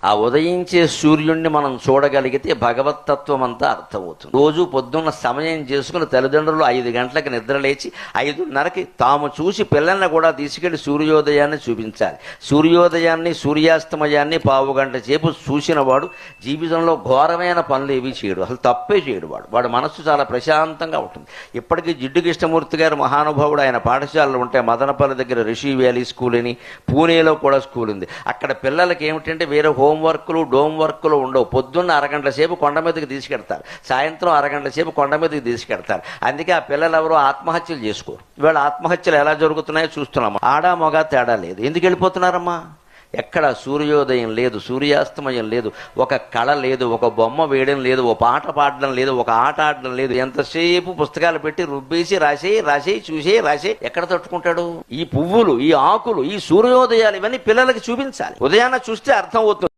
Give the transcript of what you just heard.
ఆ ఉదయించే సూర్యుడిని మనం చూడగలిగితే భగవత్తత్వం అంతా అర్థమవుతుంది. రోజు పొద్దున్న సమయం చేసుకుని తల్లిదండ్రులు 5 గంటలకు నిద్ర లేచి 5:30కి తాము చూసి పిల్లల్ని కూడా తీసుకెళ్లి సూర్యోదయాన్ని చూపించాలి. సూర్యోదయాన్ని సూర్యాస్తమయాన్ని పావు గంట సేపు చూసిన వాడు జీవితంలో ఘోరమైన పనులు ఏవి చేయడు, అసలు తప్పే చేయడు. వాడు మనస్సు చాలా ప్రశాంతంగా ఉంటుంది. ఇప్పటికీ జిడ్డు కృష్ణమూర్తి గారు మహానుభావుడు, ఆయన పాఠశాలలు ఉంటాయి. మదనపల్లి దగ్గర రిషి వ్యాలీ స్కూల్ అని, పూణేలో కూడా స్కూల్ ఉంది. అక్కడ పిల్లలకి ఏమిటంటే వేరే హోంవర్క్లు డోంవర్క్లు ఉండవు. పొద్దున్న అరగంట సేపు కొండ మీదకి తీసుకెడతారు, సాయంత్రం అరగంట సేపు కొండ మీదకి తీసుకెడతారు. అందుకే ఆ పిల్లలు ఎవరో ఆత్మహత్యలు చేసుకోరు. ఇవాళ ఆత్మహత్యలు ఎలా జరుగుతున్నాయో చూస్తున్నాము. ఆడా మగ తేడా లేదు. ఎందుకు వెళ్ళిపోతున్నారమ్మా? ఎక్కడ సూర్యోదయం లేదు, సూర్యాస్తమయం లేదు, ఒక కళ లేదు, ఒక బొమ్మ వేయడం లేదు, ఒక పాట పాడడం లేదు, ఒక ఆట ఆడడం లేదు. ఎంతసేపు పుస్తకాలు పెట్టి రుబ్బేసి రాసే చూసే రాసే ఎక్కడ తట్టుకుంటాడు? ఈ పువ్వులు, ఈ ఆకులు, ఈ సూర్యోదయాలు ఇవన్నీ పిల్లలకి చూపించాలి. ఉదయాన్న చూస్తే అర్థం అవుతుంది.